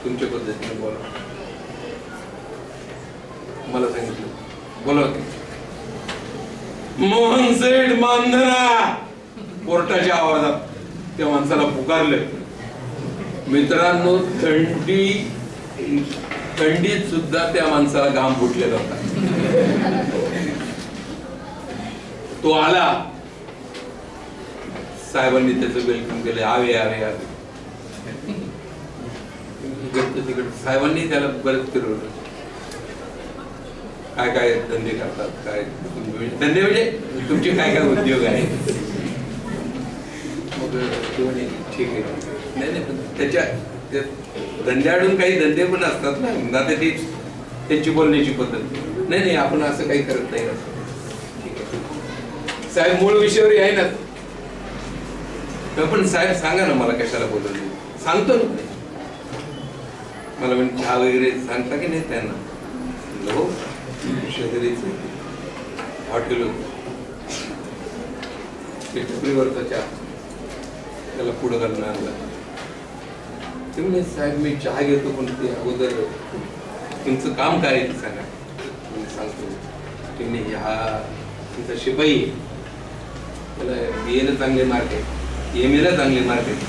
Speaker 1: तुमच्या पद्धतीने बोला. मला सांगितलं बोला. मोहन सेठ मानधना कोर्टाच्या आवाजात त्या माणसाला पुकारलं. मित्रांनो, थंडीत सुद्धा त्या माणसाला घाम फुटलेला होता. तो आला, साहेबांनी त्याचं वेलकम केलं. आवे आवे आवे. इकडचं तिकडं साहेबांनी त्याला बरंच फिरवलं. काय काय धंदे करतात, काय धंदे म्हणजे तुमचे काय काय उद्योग आहे. मग ठीक आहे. नाही पण त्याच्या धंद्याकडून काही धंदे पण असतात ना, आता ती त्यांची बोलण्याची पद्धत. नाही आपण असं काही करत नाही. ठीक आहे साहेब, मूळ विषयावर आहे ना. पण साहेब सांगा ना मला कशाला बोलवलं. सांगतो ना. मला म्हणजे चहा वगैरे सांगता की नाही त्यांना? हो, शेजारीच हॉटेल टपरीवरचा चहा त्याला पुढं घालून आणला. ते म्हणजे साहेब मी चहा घेतो, पण ते अगोदर तुमचं काम काय आहे ते सांगा. मी सांगतो. ते नाही, हा तुमचा शिपाई, त्याला BA ला चांगले मार्क आहे, MA ला चांगले मार्क आहेत,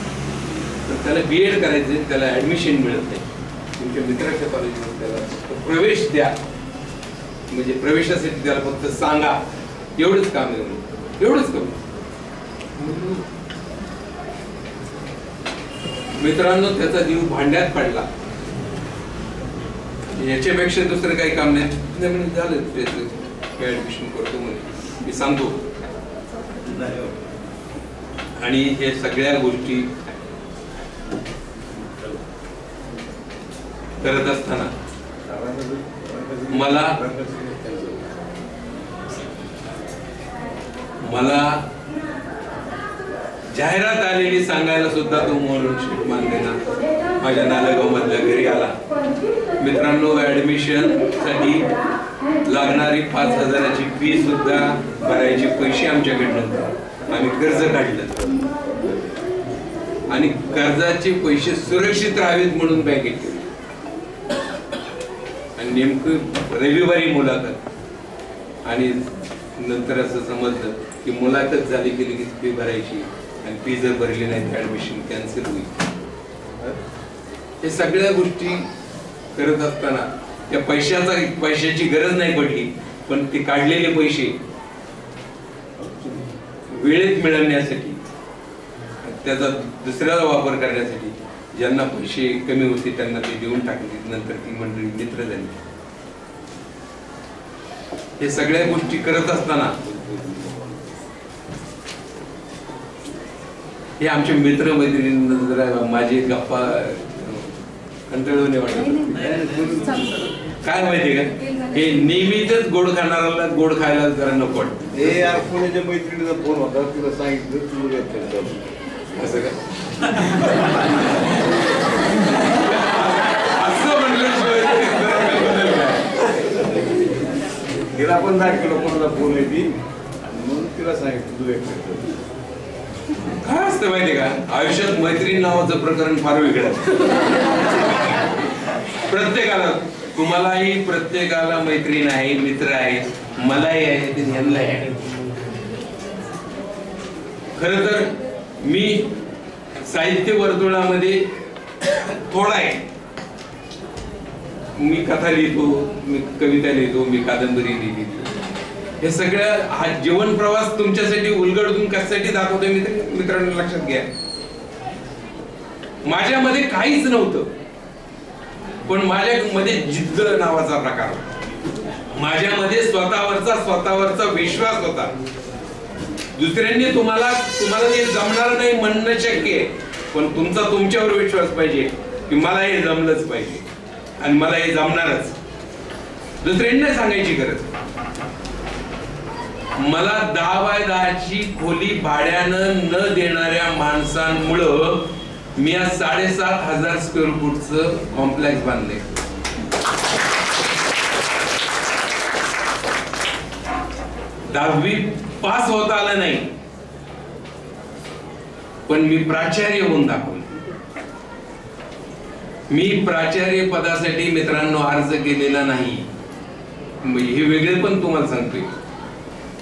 Speaker 1: पण त्याला BEd करायचे, त्याला ऍडमिशन मिळत नाही. तुमच्या मित्राच्या कॉलेजमध्ये त्याला प्रवेश द्या, म्हणजे प्रवेशासाठी त्याला फक्त सांगा. एवढंच काम आहे, एवढंच करू. मित्रांनो, त्याचा जीव भांड्यात पडला. याच्यापेक्षा दुसरं काही काम नाही. झालं त्याचं ऍडमिशन करतो म्हणे, मी सांगतो. आणि हे सगळ्या गोष्टी करत असताना मला जाहिरात आलेली सांगायला सुद्धा तो मोहन शेठ मानधना माझ्या नालेगाव मधल्या घरी आला. मित्रांनो, ऍडमिशन साठी लागणारी 5,000ची फी सुद्धा भरायचे पैसे आमच्याकडे नव्हते. आम्ही कर्ज काढलं आणि कर्जाचे पैसे सुरक्षित राहावेत म्हणून बँकेत गेले. आणि नेमकं रविवारी मुलाखत, आणि नंतर असं समजलं की मुलाखत झाली की लगेच फी भरायची, आणि फी जर भरली नाही तर ऍडमिशन कॅन्सल होईल. हे सगळ्या गोष्टी करत असताना त्या पैशाची गरज नाही पडली, पण ते काढलेले पैसे वेळेत मिळवण्यासाठी, त्याचा दुसऱ्याला वापर करण्यासाठी ज्यांना पैसे कमी होते त्यांना ते देऊन टाकले. नंतर ती मंडळी मित्र झाली. हे सगळ्या गोष्टी करत असताना हे आमचे मित्र मैत्रिणी जरा माझी गप्पा कंटाळून वाटत. काय माहितीये का, हे नेहमीच गोड खाणाऱ्याला गोड खायला जरा नको वाटत.
Speaker 2: हे यार पुण्याच्या मैत्रिणीचा फोन होता, तिला सांगितलं तुला
Speaker 1: असं का असं म्हणलं.
Speaker 2: तिला पण दाखवलं कोणाला फोन येते, म्हणून तिला सांगितलं तुझं एक.
Speaker 1: काय असतं माहितीये का, आयुष्यात मैत्रीण नावाचं प्रकरण फार वेगळं. प्रत्येकाला, तुम्हालाही प्रत्येकाला मैत्रीण आहे, मित्र आहे, मलाही आहे, ते ह्यांनाही आहे. खर तर मी साहित्य वर्तुळामध्ये थोडा आहे. मी कथा लिहितो, मी कविता लिहितो, मी कादंबरी लिहिली. हे सगळं हा जीवन प्रवास तुमच्यासाठी उलगडून कशासाठी दाखवतोय मित्रांनो, लक्षात घ्या. माझ्यामध्ये काहीच नव्हतं, पण माझ्यामध्ये जिद्द नावाचा प्रकार होता. माझ्यामध्ये स्वतःवरचा विश्वास होता. दुसऱ्यांनी तुम्हाला ते जमणार नाही म्हणणं शक्य आहे, पण तुमचा तुमच्यावर विश्वास पाहिजे की मला हे जमलंच पाहिजे आणि मला हे जमणारच. दुसऱ्यांना सांगायची गरज. मला 10 बाय 10ची खोली भाड्यानं न देणाऱ्या माणसांमुळं मी आज 7,500 स्क्वेअर फूटचं कॉम्प्लेक्स बांधले. दहावी पास होता आलं नाही, पण मी प्राचार्य होऊन दाखवले. मी प्राचार्य पदासाठी मित्रांनो अर्ज केलेला नाही. हे वेगळे पण तुम्हाला सांगतोय.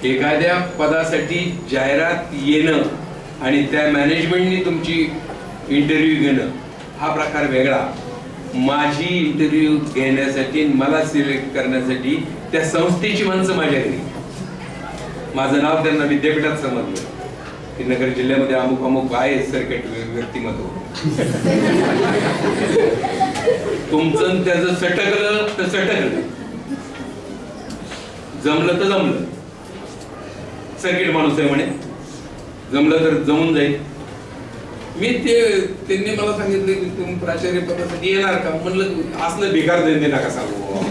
Speaker 1: एखाद्या पदासाठी जाहिरात येणं आणि त्या मॅनेजमेंटनी तुमची इंटरव्ह्यू घेणं हा प्रकार वेगळा. माझी इंटरव्ह्यू घेण्यासाठी मला सिलेक्ट करण्यासाठी त्या संस्थेची माणसं माझ्या घरी. माझं नाव त्यांना विद्यापीठात समजलं की नगर जिल्ह्यामध्ये अमुक अमुक आहे सर्किट व्यक्तिमत्व. तुमचं त्याचं सटकलं तर सटकलं, जमलं तर जमलं. सर्किट माणूस आहे म्हणे, जमलं तर जमून जाईल. त्यांनी मला सांगितलं की तुम्ही प्राचार्य पदासाठी येणार का? म्हणलं असलं बेकार देणे नका सांगू.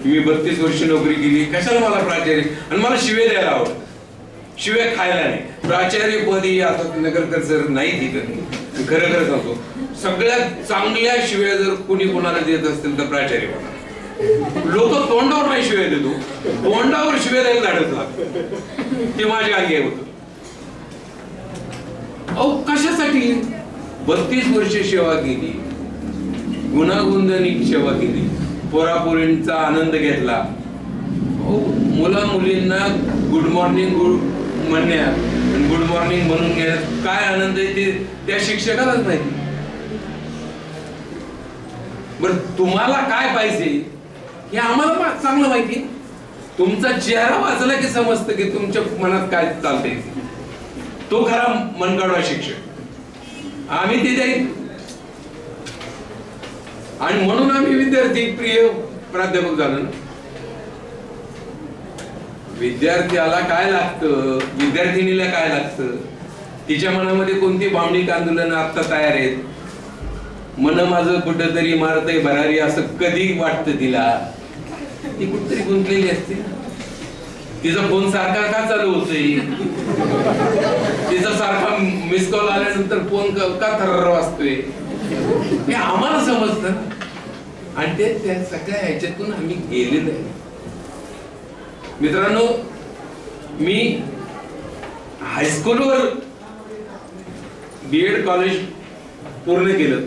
Speaker 1: मी 32 वर्ष नोकरी केली, कशाला मला प्राचार्य? आणि मला शिव्या द्यायला आवडत, शिव्या खायला नाही. प्राचार्य पदी आता नगरकर सर नाही दिलं, खरं सांगतो. सगळ्यात चांगल्या शिव्या जर कोणी कोणाला देत असतील तर प्राचार्य पदा. लोक तोंडावर नाही शिव्या देतो, तोंडावर शिव्या द्यायला धाडत लागत. ते माझ्या अंगी होत. अहो कशासाठी? 32 वर्ष सेवा केली, गुणागुंदनी सेवा केली, पोरापोरींचा आनंद घेतला. मुला मुलींना गुड मॉर्निंग म्हणण्यात आणि गुड मॉर्निंग म्हणून घेण्यात काय आनंद आहे ते त्या शिक्षकालाच माहिती. बरं तुम्हाला काय पाहिजे हे आम्हाला चांगलं माहिती. तुमचा चेहरा वाचला की समजतं की तुमच्या मनात काय चालतंय. तो खरा मनकाडवा शिक्षक. आम्ही ते जाईल आणि म्हणून आम्ही विद्यार्थी प्रिय प्राध्यापक झालो ना. विद्यार्थ्याला काय लागतं, विद्यार्थिनीला काय लागतं, तिच्या मनामध्ये कोणती भावनिक आंदोलन आता तयार आहेत. मन माझं कुठंतरी मारतय भरारी असं कधी वाटतं तिला. ती कुठतरी गुंतलेली असते. तिचा फोन सारखा का चालू होतोय, तिचा सारखा मिस कॉल आल्यानंतर फोन का थर्र वाजतोय हे आम्हाला समजतं. आणि ते त्या सगळ्या ह्याच्यातून आम्ही गेलेलो आहे. मित्रांनो, मी हायस्कूलवर बीएड कॉलेज पूर्ण केलं.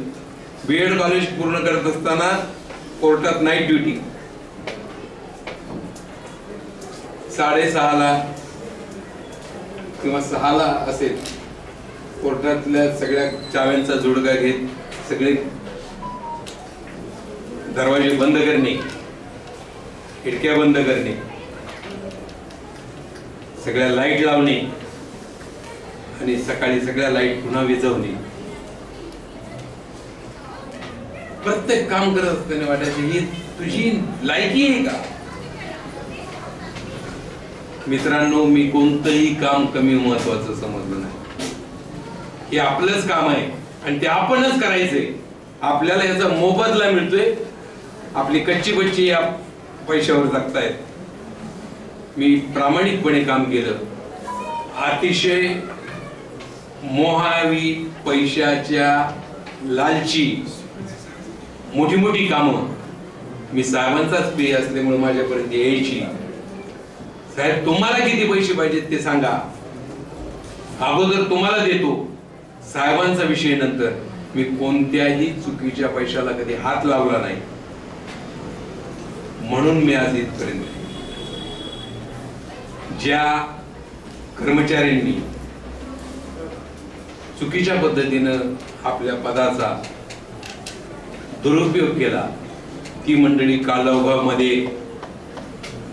Speaker 1: बीएड कॉलेज पूर्ण करत असताना कोर्टात नाईट ड्युटी. 6:30ला किंवा 6ला असेल, कोर्टातल्या सगळ्या चाव्यांचा जोडगा घेत सगळे दरवाजे बंद करणे, खिडक्या बंद करणे, सगळ्या लाईट लावणे आणि सकाळी सगळ्या लाईट पुन्हा विझवणे. प्रत्येक काम करत असताना वाटायचं ही तुझी लायकी आहे का? मित्रांनो, मी कोणतंही काम कमी महत्वाचं समजलं नाही. हे आपलंच काम आहे आणि ते आपणच करायचंय. आपल्याला याचा मोबदला मिळतोय. आपली कच्ची बच्ची या पैशावर जगतायत. मी प्रामाणिकपणे काम केलं. अतिशय मोहावी पैशाच्या लालची मोठी मोठी कामं मी साहेबांचाच पेय असल्यामुळे माझ्यापर्यंत यायची. साहेब तुम्हाला किती पैसे पाहिजेत ते सांगा, अगोदर तुम्हाला देतो. साहेबांचा विषय नंतर. मी कोणत्याही चुकीच्या पैशाला कधी हात लावला नाही. म्हणून मी आज इथपर्यंत. ज्या कर्मचाऱ्यांनी चुकीच्या पद्धतीनं आपल्या पदाचा दुरुपयोग केला ती मंडळी कालौघामध्ये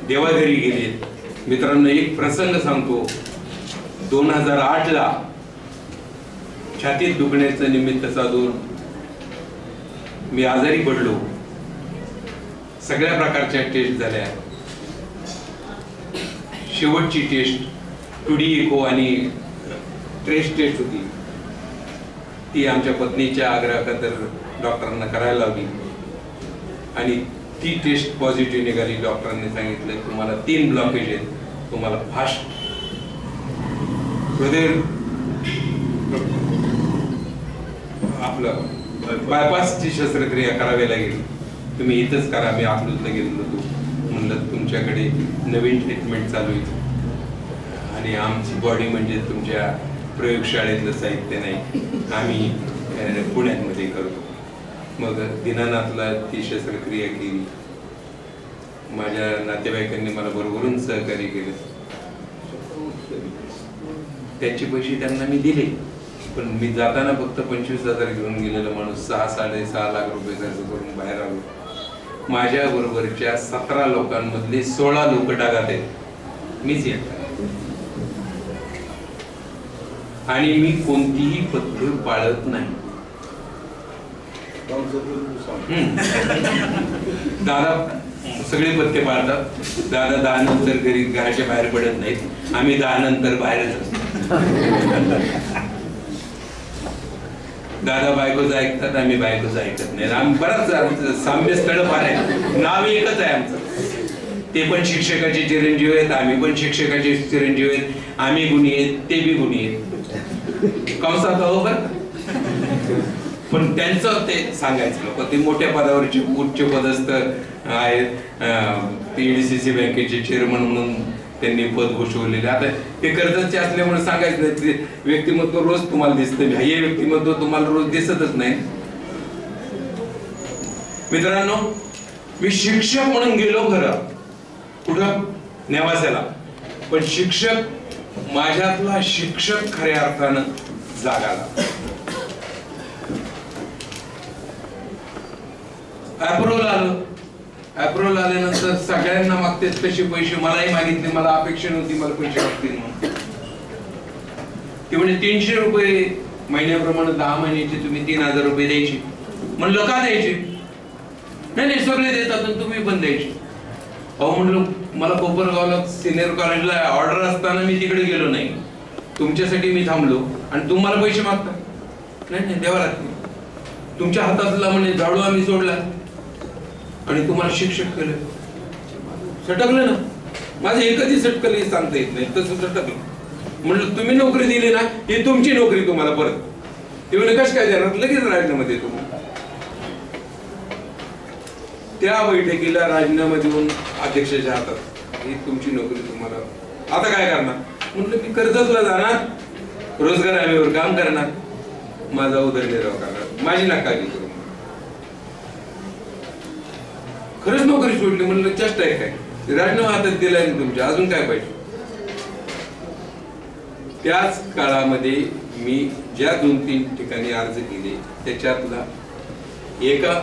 Speaker 1: देवाघरी गेले. मित्रांनो, एक प्रसंग सांगतो. 2008ला छातीत दुखण्याचं निमित्त साधून मी आजारी पडलो. सगळ्या प्रकारच्या टेस्ट झाल्या. शेवटची टेस्ट 2D इको आणि ट्रेस टेस्ट होती. ती आमच्या पत्नीच्या आग्रहाखातर डॉक्टरांना करायला लावली आणि ती टेस्ट पॉझिटिव्ह निघाली. डॉक्टरांनी सांगितलं तुम्हाला 3 ब्लॉकेज आहेत, तुम्हाला फास्ट हृदय आपलं बायपासची शस्त्रक्रिया करावी लागेल, तुम्ही इथंच करा. मी अकलूजला गेलो होतो. म्हणलं तुमच्याकडे नवीन ट्रीटमेंट चालू आहे आणि आमची बॉडी म्हणजे तुमच्या प्रयोगशाळेतलं साहित्य नाही, आम्ही पुण्यामध्ये करतो. मग दीनानाथला ती शस्त्रक्रिया केली. माझ्या नातेवाईकांनी मला बरोबरून सहकार्य केलं. त्याचे पैसे त्यांना मी दिले, पण मी जाताना फक्त 25,000 घेऊन गेलेला माणूस 6-6.5 लाख रुपये खर्च करून बाहेर आलो. माझ्या बरोबरच्या 17 लोकांमधले 16 लोक डागात आहेत, मीच एकटा. आणि मी कोणतीही पद्धत पाळत नाही. दादा सगळे पथ्य पाळतात. दादा 10 नंतर घराच्या बाहेर पडत नाहीत. आम्ही 10 नंतर बाहेरच असतो. दादा बायकोच ऐकतात, आम्ही बायकोच ऐकत नाही. आम्ही बराच साम्य स्थळ फार आहे. नाव एकच आहे आमचं. ते पण शिक्षकाचे चिरंजीव आहेत, आम्ही पण शिक्षकाचे चिरंजीव आहेत. आम्ही गुणी आहेत, ते बी गुणी आहेत. कंसात हो बरं. पण त्यांचं ते सांगायचं लोक, ते मोठ्या पदावरचे उच्च पदस्थ आहेत. PDCC बँकेचे चेअरमन म्हणून त्यांनी पद घोषवलेले. आता ते कर्जतचे असल्यामुळे सांगायचं नाही. ते व्यक्तिमत्व रोज तुम्हाला दिसतं, हे व्यक्तिमत्व तुम्हाला रोज दिसतच नाही. मित्रांनो, मी शिक्षक म्हणून गेलो खरं कुठं, नेवास्याला, पण शिक्षक माझ्यातला शिक्षक खऱ्या अर्थानं जागाला. अप्रूव्हल आलं. अप्रूव्हल आल्यानंतर सगळ्यांना मागतेच तसे पैसे. मलाही मागितले, मला अपेक्षा नव्हती मला पैसे मागतील म्हणून. ते म्हणजे 300 रुपये महिन्याप्रमाणे 10 महिन्याचे तुम्ही 3,000 रुपये द्यायचे. म्हणलं का द्यायचे? नाही सगळे देतात तुम्ही पण द्यायचे. अहो म्हणलं, मला कोपरगावला सिनियर कॉलेजला ऑर्डर असताना मी तिकडे गेलो नाही, तुमच्यासाठी मी थांबलो आणि तुम्हाला पैसे मागता? नाही द्यावा लागते. तुमच्या हातातला म्हणजे झाडू आम्ही सोडला आणि तुम्हाला शिक्षक केलं. सटकलं ना. माझं एकही सटकलं सांगता येत नाही, तसं सटकलं. म्हणलं तुम्ही नोकरी दिली ना, ही तुमची नोकरी तुम्हाला परत. ते म्हणजे कश काय देणार, लगेच राजीनामा देतो. त्या बैठकीला राजीनामा देऊन अध्यक्षाच्या हातात, ही तुमची नोकरी तुम्हाला, आता काय करणार? म्हणलं मी कर्जतला जाणार, रोजगार हमीवर काम करणार, माझा उदरनिर्वाह करणार, माझी नाकाली करू. खरंच नोकरी सोडली. म्हणलं चेष्टा आहे काय? राजीनामा हातात दिलाय ना तुमच्या, अजून काय पाहिजे? त्याच काळामध्ये मी ज्या 2-3 ठिकाणी अर्ज केले त्याच्यातला एका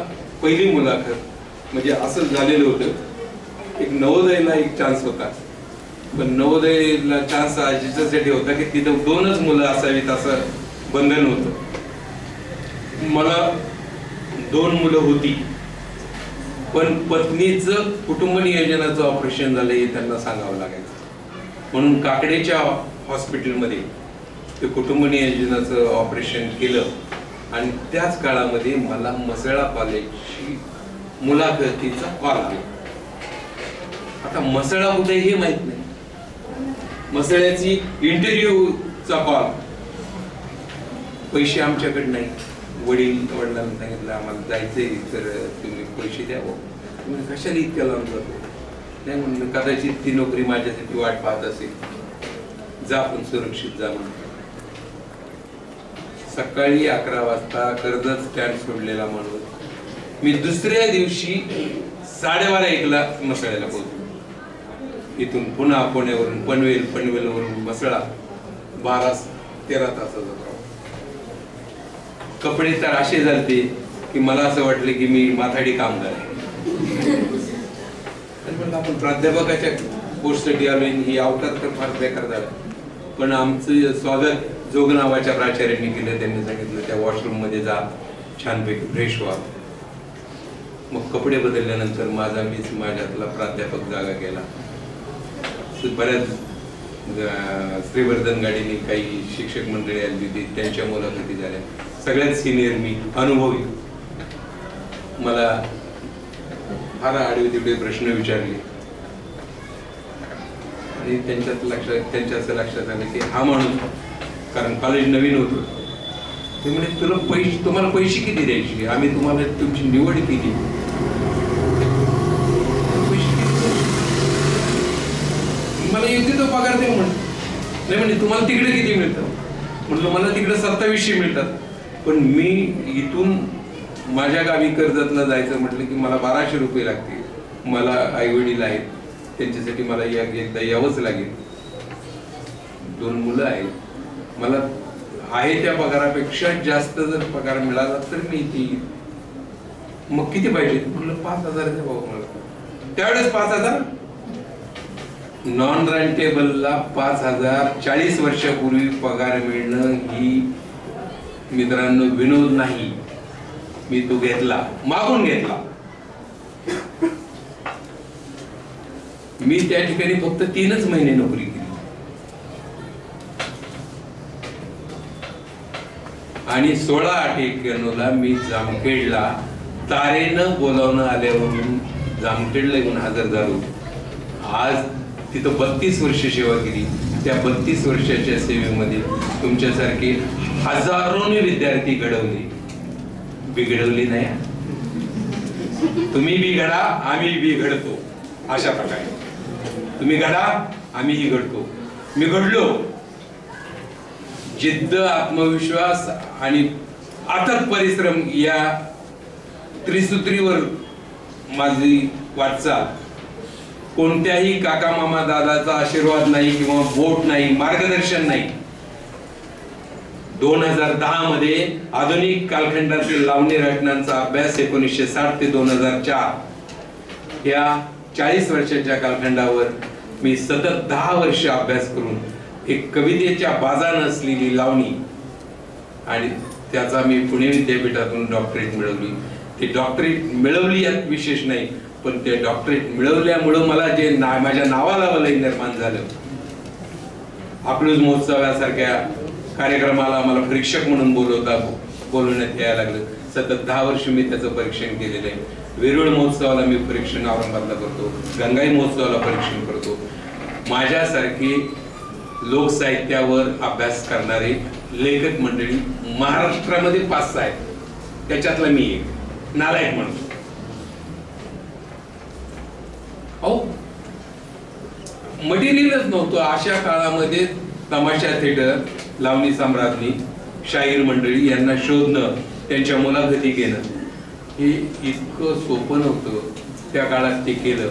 Speaker 1: पहिली मुलाखत म्हणजे असं झालेलं होतं, एक नवोदयला एक चान्स होता, पण नवोदयला चान्स याच्यासाठी होता की तिथं 2च मुलं असावीत असं बंधन होतं. मला 2 मुलं होती, पण पत्नीचं कुटुंब नियोजनाचं ऑपरेशन झालं हे त्यांना सांगावं लागायचं. म्हणून काकडेच्या हॉस्पिटलमध्ये ते कुटुंब नियोजनाचं ऑपरेशन केलं आणि त्याच काळामध्ये मला मसळा कॉलेजची मुलाखतीचा कॉल आला. आता मसळा कुठे हे माहित नाही, मसळ्याची इंटरव्ह्यूचा कॉल. पैसे आमच्याकडे नाही. वडिलांना सांगितलं आम्हाला जायचंय तर तुम्ही पैसे द्या. कशाला इतक्या लांब जातो? नाही म्हणलं, कदाचित ती नोकरी माझ्यासाठी वाट पाहत असेल, जा पण सुरक्षित जा म्हणून. सकाळी 11 वाजता कर्जत स्टँड सोडलेला माणूस मी दुसऱ्या दिवशी 12:30-1ला मसळ्याला पोहोचलो. इथून पुन्हा पुण्यावरून पनवेलवरून मसळा 12-13 तासाचा प्रवास. कपडे तर असे झालते की मला असं वाटलं की मी माथाडी कामगार आहे. आपण प्राध्यापकाच्या पोस्टसाठी आलोय, ही अवतार तर फार बेकार झाला. पण आमचं स्वागत जोग नावाच्या प्राचार्यांनी केलं. त्यांनी सांगितलं त्या वॉशरूम मध्ये जा, छानपैकी फ्रेश व्हा. मग कपडे बदलल्यानंतर मीच माझ्यातला प्राध्यापक जागा केला. बऱ्याच श्रीवर्धन गाडीने काही शिक्षक मंडळी आली होती, त्यांच्या मुलाखती झाल्या. सगळ्यात सिनियर मी, अनुभवी. मला फार आडवे तिकडे प्रश्न विचारले आणि त्यांच्या असं लक्षात आलं की हा माणूस, कारण कॉलेज नवीन होतं, ते म्हणे तुम्हाला पैसे किती द्यायचे, आम्ही तुम्हाला तुमची निवड केली, मला योग्य तो पगार दे नाही म्हणजे तुम्हाला तिकडे किती मिळतं. म्हटलं मला तिकडे 2700 मिळतात, पण मी इथून माझ्या गावी कर्जतला जायचं म्हटलं की मला 1200 रुपये लागतील. मला आई वडील आहेत, त्यांच्यासाठी मला एकदा यावंच लागेल. 2 मुलं आहेत, मला आहे त्या पगारापेक्षा जास्त जर पगार मिळाला तर मी ती मग किती पाहिजे. म्हटलं 5000 द्या भाऊ मला. त्यावेळेस 5000. नॉन रेंटेबलला 5000 40 वर्षापूर्वी पगार मिळणं ही मित्रांनो विनोद नाही. मी तो घेतला, मागून घेतला. मी त्या ठिकाणी फक्त 3च महिने नोकरी केली आणि 16/8/91 मी जामखेडला तारेनं बोलावणं आल्यावरून जामखेडला येऊन हजर झालो. आज तिथं 32 वर्ष सेवा केली. त्या 32 वर्षाच्या सेवेमध्ये तुमच्यासारखे हजारोनी विद्यार्थी घडवले, बिघडवली नाही. तुम्ही बी घडा, आम्ही बी घडतो. अशा प्रकारे तुम्ही घडा, आम्हीही घडतो. मी घडलो. जिद्द, आत्मविश्वास आणि अथक परिश्रम या त्रिसूत्रीवर माझी वाटचाल. कोणत्याही काका मामा दादाचा आशीर्वाद नाही किंवा बोट नाही, मार्गदर्शन नाही. 2010 मध्ये आधुनिक कालखंडातील लावणी रचनांचा अभ्यास 1960 ते 2004 या 40 वर्षाच्या कालखंडावर मी सतत 10 वर्ष अभ्यास करून एक कवितेच्या बाजा नसलेली लावणी आणि त्याचा मी पुणे विद्यापीठातून डॉक्टरेट मिळवली. ती डॉक्टरेट मिळवली यात विशेष नाही, पण ते डॉक्टरेट मिळवल्यामुळे मला जे माझ्या नावाला वलय निर्माण झालं. अकलूज महोत्सव यासारख्या कार्यक्रमाला मला परीक्षक म्हणून बोलवण्यात यायला लागलं. सतत 10 वर्ष मी त्याचं परीक्षण केलेलं आहे. वेरूळ महोत्सवाला मी परीक्षण औरंगाबादला करतो, गंगाई महोत्सवाला परीक्षण करतो. माझ्यासारखे लोकसाहित्यावर अभ्यास करणारे लेखक मंडळी महाराष्ट्रामध्ये 5-6 आहेत. त्याच्यातला मी एक नालायक म्हणतो. मटेरियलच नव्हतं अशा काळामध्ये. तमाशा थिएटर, लावणी सम्राज्ञी, शाहीर मंडळी यांना शोधणं, त्यांच्या मुलाखती घेणं हे इतकं सोपं नव्हतं. त्या काळात ते केलं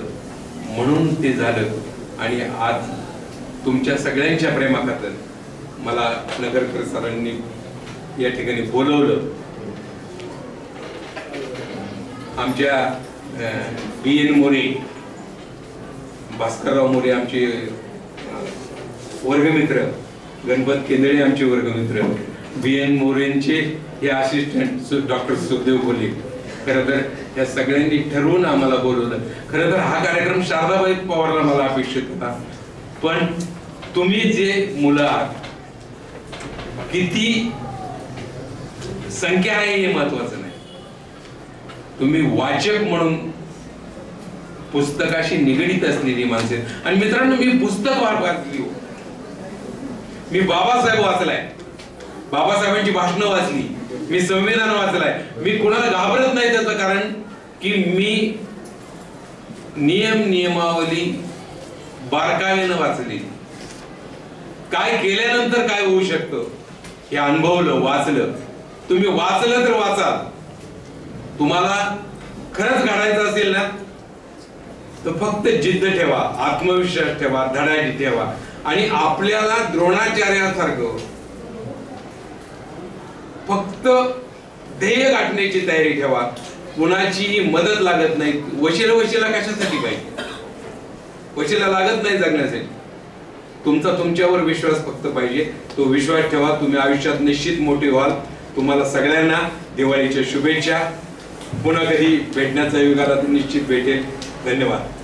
Speaker 1: म्हणून ते झालं. आणि आज तुमच्या सगळ्यांच्या प्रेमाखातर मला नगरकर सरांनी या ठिकाणी बोलवलं. आमच्या BN मोरे, भास्करराव मोरे आमचे वर्गमित्र, गणपत केंद्रे आमचे वर्गमित्र, BN मोरेंचे हे असिस्टंट डॉक्टर सुखदेव कोल्हे. खरं तर या सगळ्यांनी ठरवून आम्हाला बोलवलं. खरं तर हा कार्यक्रम शारदाबाई पवारला मला अपेक्षित होता, पण तुम्ही जे मुलं आहात, किती संख्या आहे हे महत्वाचं नाही. तुम्ही वाचक म्हणून पुस्तकाशी निगडीत असलेली माणसे. आणि मित्रांनो, मी पुस्तक वाचली. मी बाबासाहेब वाचलाय, बाबासाहेबांची भाषणं वाचली, मी संविधान वाचलाय. मी कोणाला घाबरत नाही. त्याचं कारण की मी नियमावली बारकाईनं वाचली. काय केल्यानंतर काय होऊ शकतं हे अनुभवलं, वाचलं. तुम्ही वाचलं तर वाचाल. तुम्हाला खरंच घडायचं असेल ना तर फक्त जिद्द ठेवा, आत्मविश्वास ठेवा, धडाडी ठेवा आणि आपल्याला द्रोणाचार्यासारखं फक्त ध्येय गाठण्याची तयारी ठेवा. कुणाची मदत लागत नाही. वशिला कशासाठी पाहिजे? वशिला लागत नाही जगण्यासाठी. तुमचा तुमच्यावर विश्वास फक्त पाहिजे, तो विश्वास ठेवा. तुम्ही आयुष्यात निश्चित मोठे व्हाल. तुम्हाला सगळ्यांना दिवाळीच्या शुभेच्छा. पुन्हा कधी भेटण्याचा योग आला तर निश्चित भेटेल. धन्यवाद.